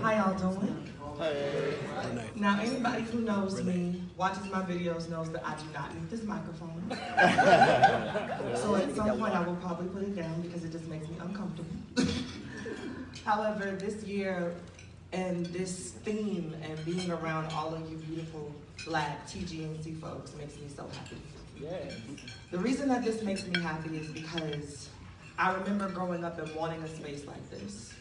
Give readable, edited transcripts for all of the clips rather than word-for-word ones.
How y'all doing? Hey. Now, anybody who knows me, watches my videos, knows that I do not need this microphone. So at some point I will probably put it down because it just makes me uncomfortable. However, this year and this theme and being around all of you beautiful Black TGNC folks makes me so happy. Yes. The reason that this makes me happy is because I remember growing up and wanting a space like this.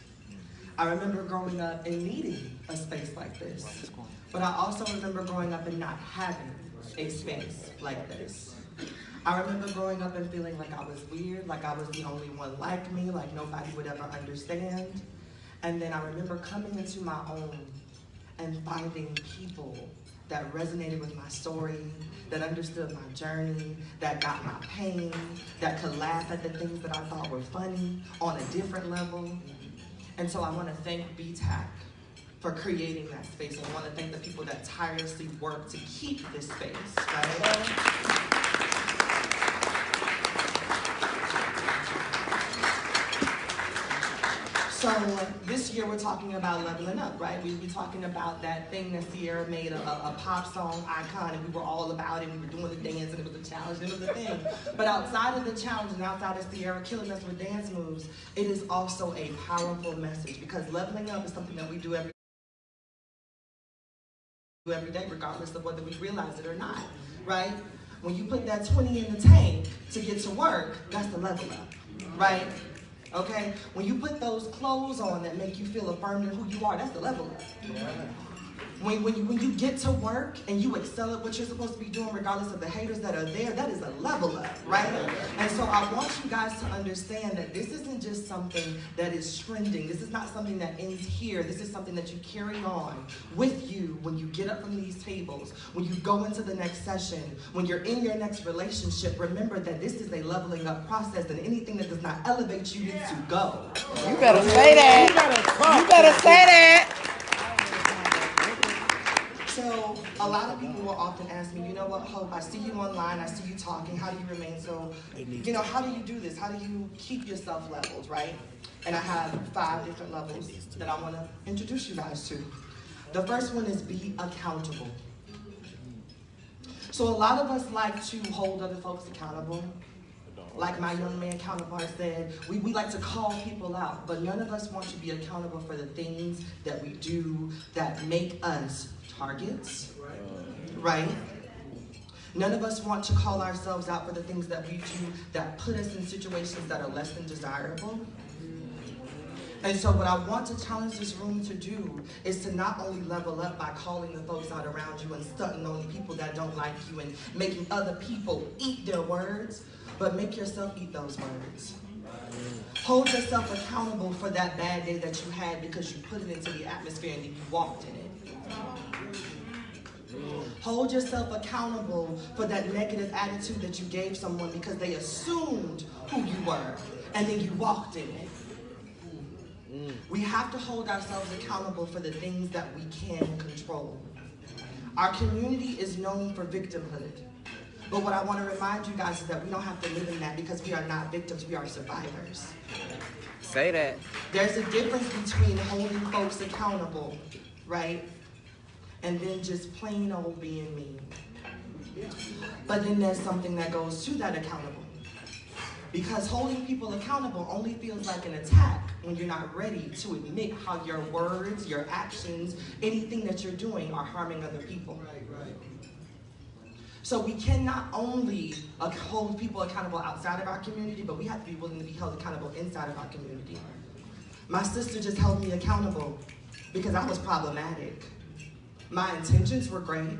I remember growing up and needing a space like this. But I also remember growing up and not having a space like this. I remember growing up and feeling like I was weird, like I was the only one like me, like nobody would ever understand. And then I remember coming into my own and finding people that resonated with my story, that understood my journey, that got my pain, that could laugh at the things that I thought were funny on a different level. And so I want to thank Btac for creating that space. I want to thank the people that tirelessly work to keep this space, right? So this year we're talking about leveling up, right? We'll be talking about that thing that Sierra made a pop song icon, and we were all about it. We were doing the dance, and it was a challenge, and it was a thing. But outside of the challenge and outside of Sierra killing us with dance moves, it is also a powerful message, because leveling up is something that we do every day, regardless of whether we realize it or not, right? When you put that 20 in the tank to get to work, that's the level up, right? Okay? When you put those clothes on that make you feel affirmed in who you are, that's the level up. Yeah. When you get to work and you excel at what you're supposed to be doing, regardless of the haters that are there, that is a level up, right? And so I want you guys to understand that this isn't just something that is trending. This is not something that ends here. This is something that you carry on with you when you get up from these tables, when you go into the next session, when you're in your next relationship. Remember that this is a leveling up process, and anything that does not elevate you needs to go. You better say that. You better say that. So a lot of people will often ask me, you know what, Hope, I see you online, I see you talking, how do you remain so, how do you do this? How do you keep yourself leveled, right? And I have 5 different levels that I want to introduce you guys to. The first one is be accountable. So a lot of us like to hold other folks accountable. Like my young man counterpart said, we like to call people out, but none of us want to be accountable for the things that we do that make us targets, right? None of us want to call ourselves out for the things that we do that put us in situations that are less than desirable. And so what I want to challenge this room to do is to not only level up by calling the folks out around you and stunting on the people that don't like you and making other people eat their words, but make yourself eat those words. Hold yourself accountable for that bad day that you had because you put it into the atmosphere and then you walked in it. Hold yourself accountable for that negative attitude that you gave someone because they assumed who you were and then you walked in it. We have to hold ourselves accountable for the things that we can control. Our community is known for victimhood. But what I want to remind you guys is that we don't have to live in that, because we are not victims, we are survivors. Say that. There's a difference between holding folks accountable, right? And then just plain old being mean. But then there's something that goes to that accountable. Because holding people accountable only feels like an attack when you're not ready to admit how your words, your actions, anything that you're doing are harming other people. So we can not only hold people accountable outside of our community, but we have to be willing to be held accountable inside of our community. My sister just held me accountable because I was problematic. My intentions were great.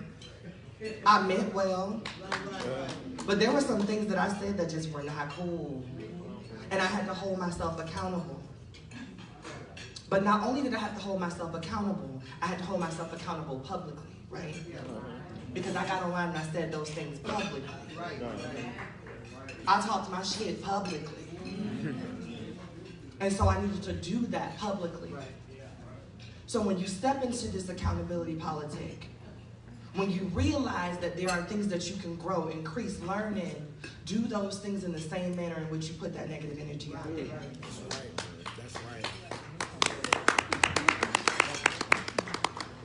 I meant well. But there were some things that I said that just were not cool. And I had to hold myself accountable. But not only did I have to hold myself accountable, I had to hold myself accountable publicly, right? Because I got online and I said those things publicly. I talked my shit publicly. And so I needed to do that publicly. So when you step into this accountability politic, when you realize that there are things that you can grow, increase, learn in, do those things in the same manner in which you put that negative energy out there. That's right.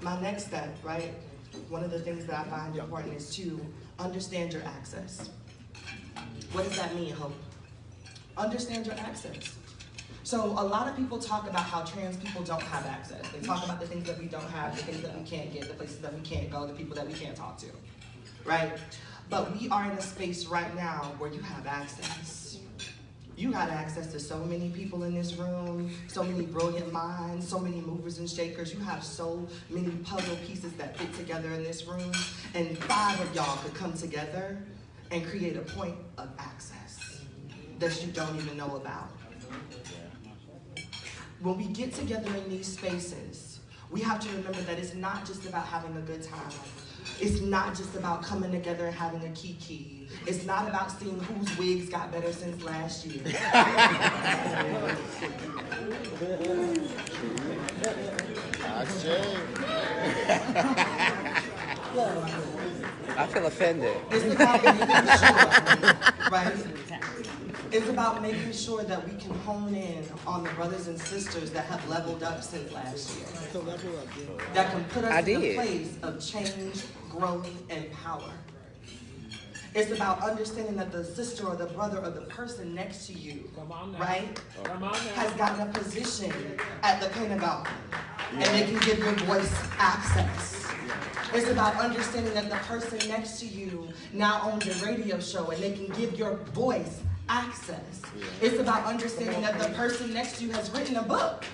my next step, right? One of the things that I find important is to understand your access. What does that mean, Hope? Understand your access. So a lot of people talk about how trans people don't have access. They talk about the things that we don't have, the things that we can't get, the places that we can't go, the people that we can't talk to, right? But we are in a space right now where you have access. You got access to so many people in this room, so many brilliant minds, so many movers and shakers. You have so many puzzle pieces that fit together in this room, and 5 of y'all could come together and create a point of access that you don't even know about. When we get together in these spaces, we have to remember that it's not just about having a good time. It's not just about coming together and having a kiki. It's not about seeing whose wigs got better since last year. I feel offended. It's about making sure, right? It's about making sure that we can hone in on the brothers and sisters that have leveled up since last year. That can put us in a place of change, growth, and power. It's about understanding that the sister or the brother or the person next to you, right, has gotten a position at the Pentagon, and they can give your voice access. It's about understanding that the person next to you now owns a radio show, and they can give your voice access. It's about understanding that the person next to you has written a book,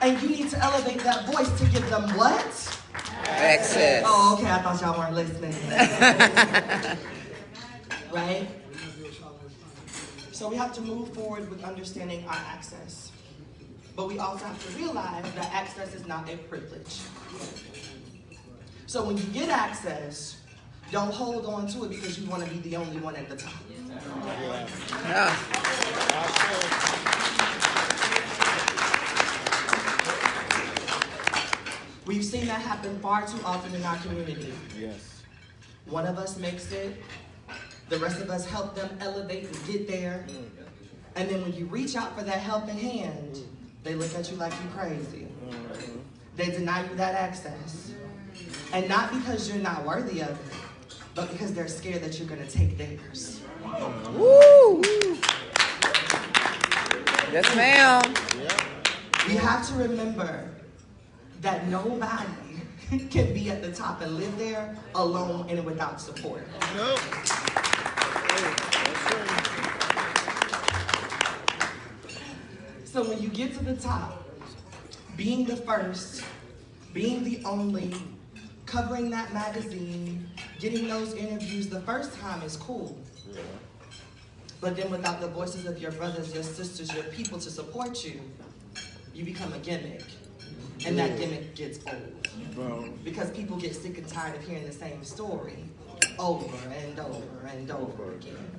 and you need to elevate that voice to give them what? Access. Oh, okay, I thought y'all weren't listening. Right? So we have to move forward with understanding our access. But we also have to realize that access is not a privilege. So when you get access, don't hold on to it because you want to be the only one at the top. Yeah. We've seen that happen far too often in our community. Yes. One of us makes it, the rest of us help them elevate and get there. And then when you reach out for that helping hand, they look at you like you're crazy. They deny you that access. And not because you're not worthy of it, but because they're scared that you're going to take theirs. Woo! Yes, ma'am. We have to remember that nobody can be at the top and live there alone and without support. Nope. So when you get to the top, being the first, being the only, covering that magazine, getting those interviews the first time is cool. But then without the voices of your brothers, your sisters, your people to support you, you become a gimmick. And that gimmick gets old. Because people get sick and tired of hearing the same story over and over and over again.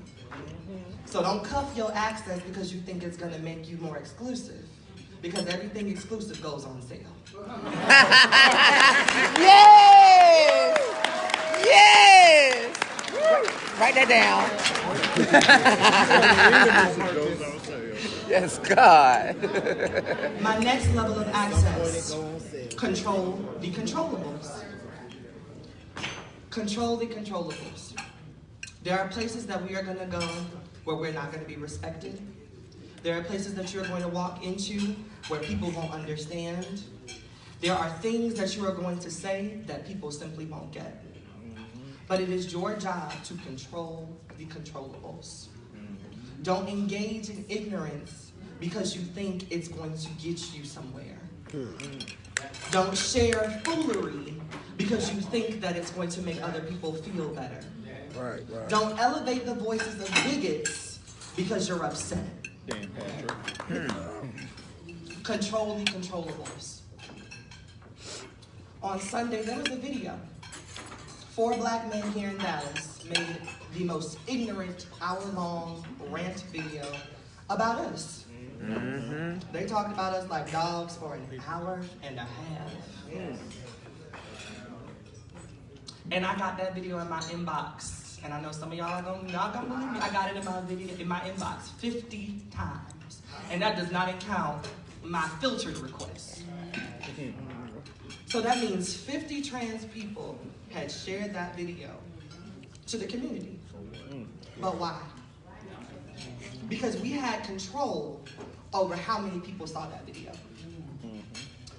So don't cuff your access because you think it's going to make you more exclusive. Because everything exclusive goes on sale. Yes! Yes! Write that down. Yes, God. My next level of access, control the controllables. Control the controllables. There are places that we are going to go where we're not going to be respected. There are places that you're going to walk into where people won't understand. There are things that you are going to say that people simply won't get. But it is your job to control the controllables. Don't engage in ignorance because you think it's going to get you somewhere. Don't share foolery because you think that it's going to make other people feel better. Right. Don't elevate the voices of bigots because you're upset. Dan Patrick. Control the controllables. On Sunday, there was a video. 4 black men here in Dallas made the most ignorant hour-long rant video about us. They talked about us like dogs for an hour and a half. And I got that video in my inbox, and I know some of y'all are not gonna believe me. I got it in my inbox 50 times, and that does not count my filtered requests. So that means 50 trans people had shared that video to the community. But why? Because we had control over how many people saw that video.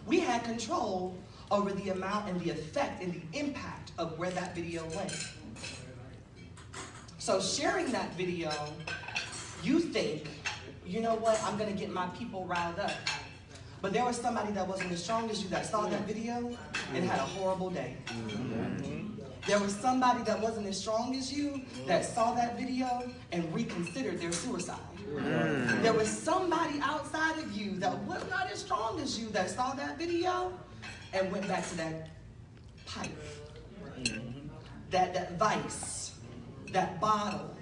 We had control over the amount and the effect and the impact of where that video went. So sharing that video, you think, you know what, I'm gonna get my people riled up. But there was somebody that wasn't as strong as you that saw that video and had a horrible day. There was somebody that wasn't as strong as you that saw that video and reconsidered their suicide. There was somebody outside of you that was not as strong as you that saw that video and went back to that pipe, that vice, that bottle.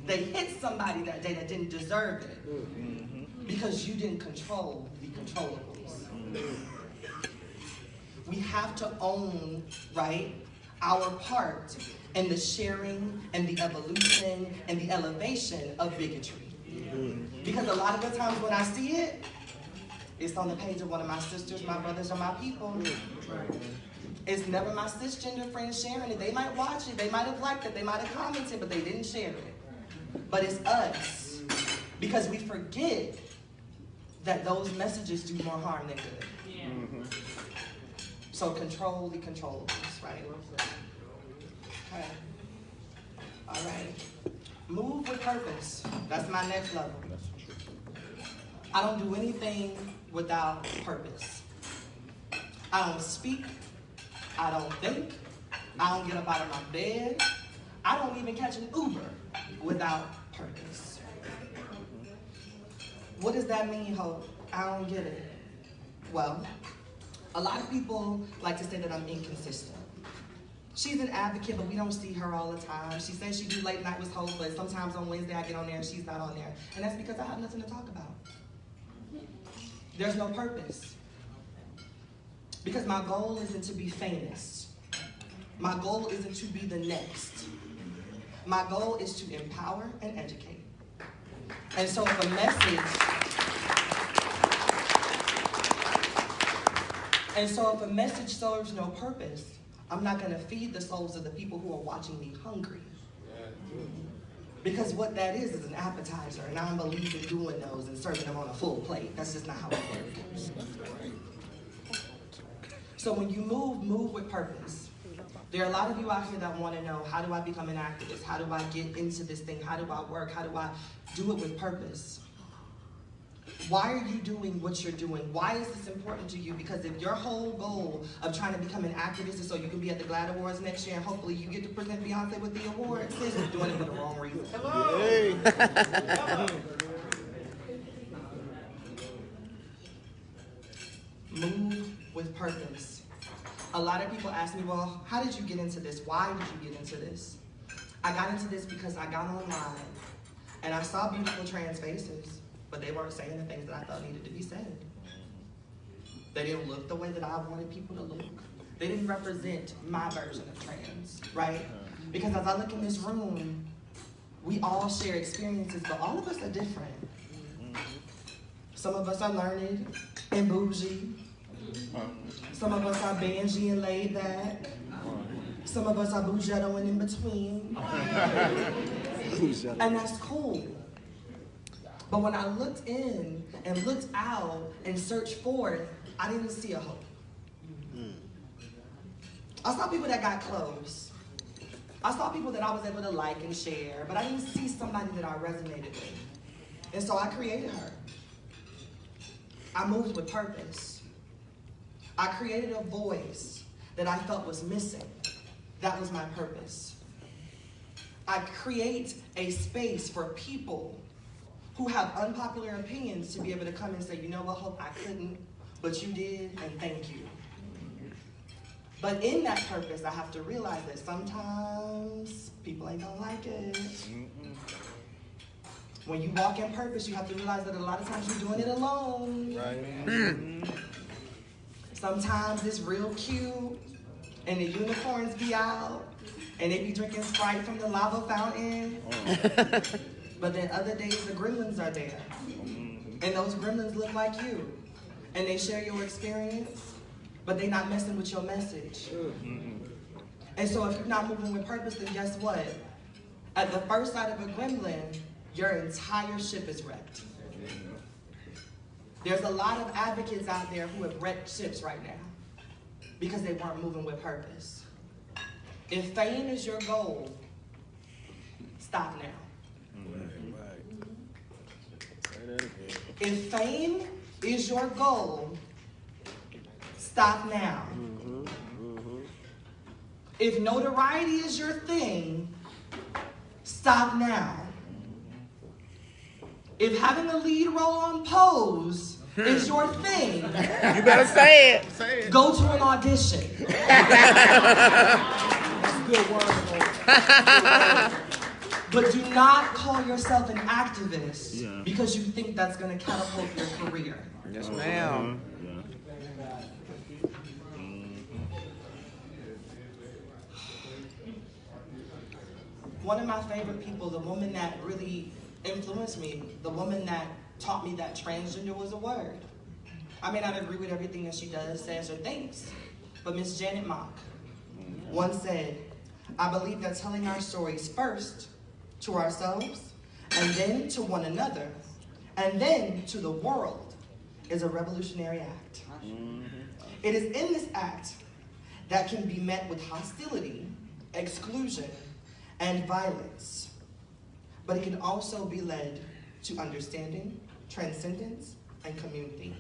They hit somebody that day that didn't deserve it because you didn't control the controllables. We have to own, right, our part in the sharing and the evolution and the elevation of bigotry. Because a lot of the times when I see it, it's on the page of one of my sisters, my brothers, or my people. It's never my cisgender friends sharing it. They might watch it, they might have liked it, they might have commented, but they didn't share it. But it's us. Because we forget that those messages do more harm than good. So control the controllables, right? Okay. All right. Move with purpose. That's my next level. I don't do anything without purpose. I don't speak. I don't think. I don't get up out of my bed. I don't even catch an Uber without purpose. What does that mean, Hope? I don't get it. Well, a lot of people like to say that I'm inconsistent. She's an advocate, but we don't see her all the time. She says she do late night with Hope, but sometimes on Wednesday I get on there and she's not on there. And that's because I have nothing to talk about. There's no purpose. Because my goal isn't to be famous. My goal isn't to be the next. My goal is to empower and educate. And so if a message serves no purpose, I'm not going to feed the souls of the people who are watching me hungry. Because what that is an appetizer, and I don't believe in doing those and serving them on a full plate. That's just not how it works. So when you move with purpose. There are a lot of you out here that want to know, how do I become an activist? How do I get into this thing? How do I work? How do I do it with purpose? Why are you doing what you're doing? Why is this important to you? Because if your whole goal of trying to become an activist is so you can be at the GLAAD Awards next year and hopefully you get to present Beyonce with the award, sis is doing it for the wrong reason. Hello. Hey. Move with purpose. A lot of people ask me, well, how did you get into this? Why did you get into this? I got into this because I got online and I saw beautiful trans faces, but they weren't saying the things that I thought needed to be said. They didn't look the way that I wanted people to look. They didn't represent my version of trans, right? Because as I look in this room, we all share experiences, but all of us are different. Some of us are learned and bougie. Some of us are bangy and laid back. Some of us are bougetto and in between. And that's cool. But when I looked in and looked out and searched forth, I didn't see a hope. I saw people that got close. I saw people that I was able to like and share, but I didn't see somebody that I resonated with. And so I created her. I moved with purpose. I created a voice that I felt was missing. That was my purpose. I create a space for people who have unpopular opinions to be able to come and say, you know what, Hope, I couldn't, but you did, and thank you. But in that purpose, I have to realize that sometimes people ain't gonna like it. When you walk in purpose, you have to realize that a lot of times you're doing it alone. Right. Sometimes it's real cute, and the unicorns be out, and they be drinking Sprite from the lava fountain. But then other days, the gremlins are there. And those gremlins look like you. And they share your experience, but they're not messing with your message. And so if you're not moving with purpose, then guess what? At the first sight of a gremlin, your entire ship is wrecked. There's a lot of advocates out there who have wrecked ships right now because they weren't moving with purpose. If fame is your goal, stop now. If fame is your goal, stop now. If notoriety is your thing, stop now. If having a lead role on Pose is your thing, You better say it. go to an audition. Good word. But do not call yourself an activist because you think that's going to catapult your career. Yes, ma'am. One of my favorite people, the woman that really influenced me, the woman that taught me that transgender was a word. I may not agree with everything that she does, says, or thinks, but Miss Janet Mock once said, I believe that telling our stories first to ourselves, and then to one another, and then to the world is a revolutionary act. It is in this act that can be met with hostility, exclusion, and violence, but it can also be led to understanding, transcendence, and community.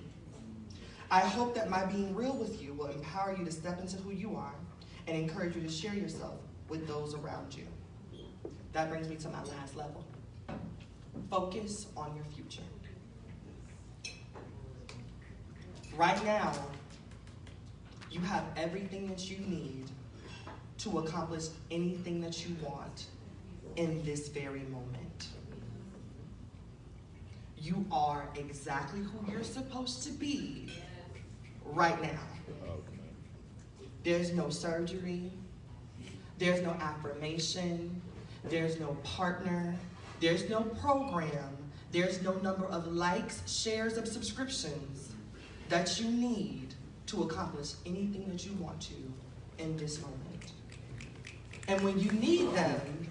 I hope that my being real with you will empower you to step into who you are and encourage you to share yourself with those around you. That brings me to my last level. Focus on your future. Right now, you have everything that you need to accomplish anything that you want in this very moment. You are exactly who you're supposed to be right now. There's no surgery, there's no affirmation, there's no partner, there's no program, there's no number of likes, shares, of subscriptions that you need to accomplish anything that you want to in this moment. And when you need them,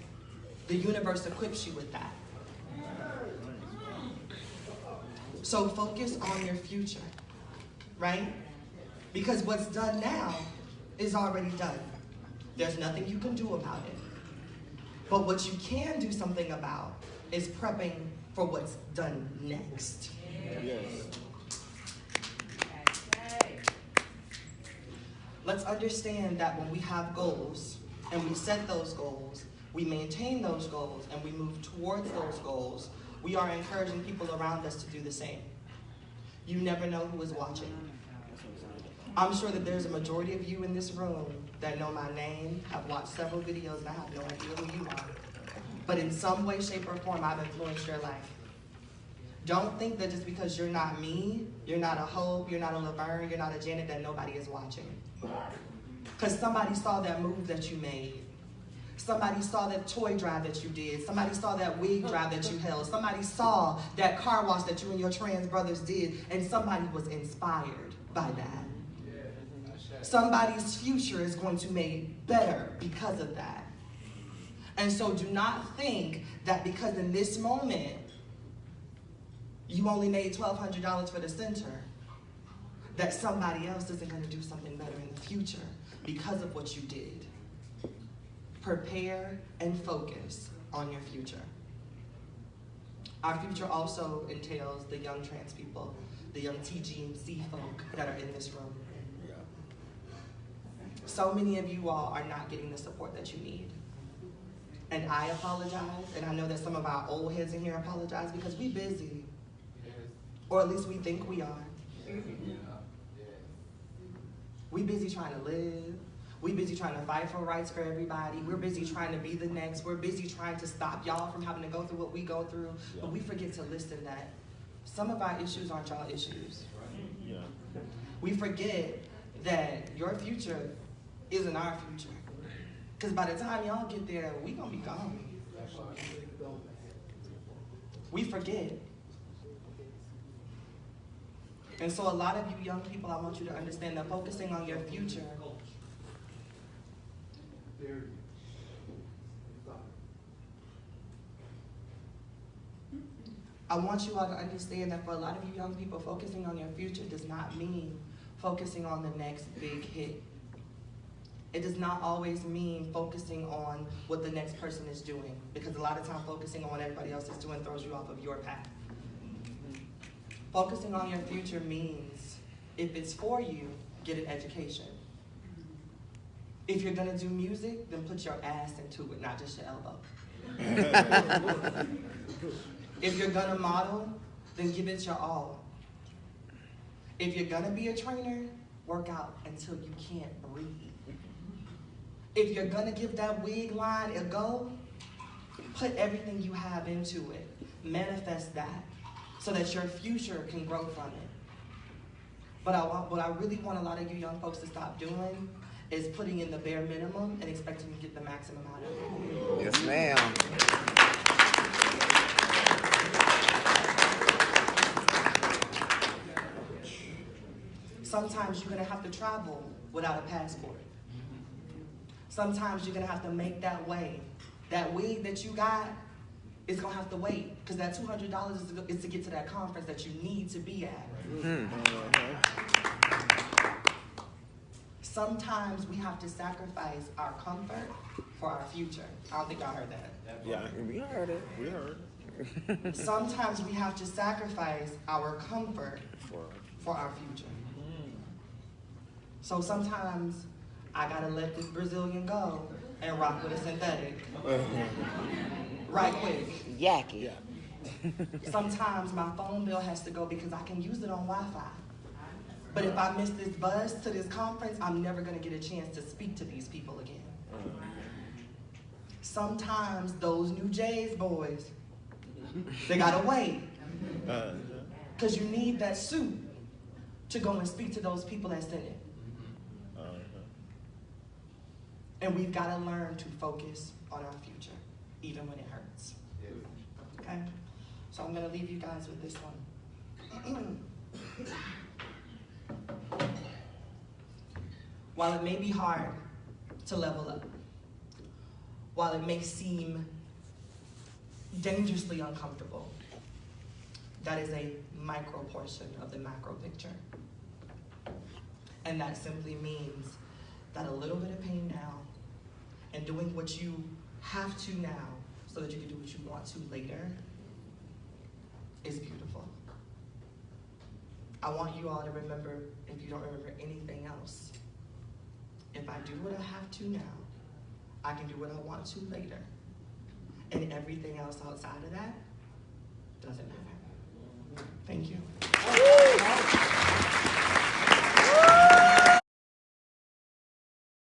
the universe equips you with that. So focus on your future, right? Because what's done now is already done. There's nothing you can do about it. But what you can do something about is prepping for what's done next. Yes. Let's understand that when we have goals, and we set those goals, we maintain those goals, and we move towards those goals, we are encouraging people around us to do the same. You never know who is watching. I'm sure that there's a majority of you in this room that know my name, have watched several videos, and I have no idea who you are. But in some way, shape, or form, I've influenced your life. Don't think that just because you're not me, you're not a Hope, you're not a Laverne, you're not a Janet, that nobody is watching. Because somebody saw that move that you made. Somebody saw that toy drive that you did. Somebody saw that wig drive that you held. Somebody saw that car wash that you and your trans brothers did, and somebody was inspired by that. Somebody's future is going to be made better because of that. And so do not think that because in this moment, you only made $1,200 for the center, that somebody else isn't going to do something better in the future because of what you did. Prepare and focus on your future. Our future also entails the young trans people, the young TGNC folk that are in this room. So many of you all are not getting the support that you need. And I apologize, and I know that some of our old heads in here apologize because we busy. Or at least we think we are. We busy trying to live. We busy trying to fight for rights for everybody. We're busy trying to be the next. We're busy trying to stop y'all from having to go through what we go through. But we forget to listen that some of our issues aren't y'all issues. We forget that your future isn't our future. Because by the time y'all get there, we gonna be gone. We forget. And so a lot of you young people, I want you to understand that focusing on your future I want you all to understand that for a lot of you young people, focusing on your future does not mean focusing on the next big hit. It does not always mean focusing on what the next person is doing, because a lot of time focusing on what everybody else is doing throws you off of your path. Focusing on your future means, if it's for you, get an education. If you're gonna do music, then put your ass into it, not just your elbow. If you're gonna model, then give it your all. If you're gonna be a trainer, work out until you can't breathe. If you're gonna give that wig line a go, put everything you have into it. Manifest that so that your future can grow from it. But what I really want a lot of you young folks to stop doing is putting in the bare minimum and expecting to get the maximum out of it. Yes, ma'am. Sometimes you're gonna have to travel without a passport. Sometimes you're gonna have to make that way. That wig that you got is gonna have to wait, because that $200 is to get to that conference that you need to be at. Sometimes we have to sacrifice our comfort for our future. I don't think y'all heard that. Yeah, we heard it. We heard. Sometimes we have to sacrifice our comfort for our future. So sometimes I gotta let this Brazilian go and rock with a synthetic. Right quick. Yucky. Sometimes my phone bill has to go because I can use it on Wi-Fi. But if I miss this bus to this conference, I'm never gonna get a chance to speak to these people again. Sometimes those new Jays boys, they gotta wait. Because you need that suit to go and speak to those people that's in it. And we've got to learn to focus on our future, even when it hurts. Okay? So I'm going to leave you guys with this one. While it may be hard to level up, while it may seem dangerously uncomfortable, that is a micro portion of the macro picture. And that simply means that a little bit of pain now and doing what you have to now so that you can do what you want to later is beautiful. I want you all to remember, if you don't remember anything else, if I do what I have to now, I can do what I want to later. And everything else outside of that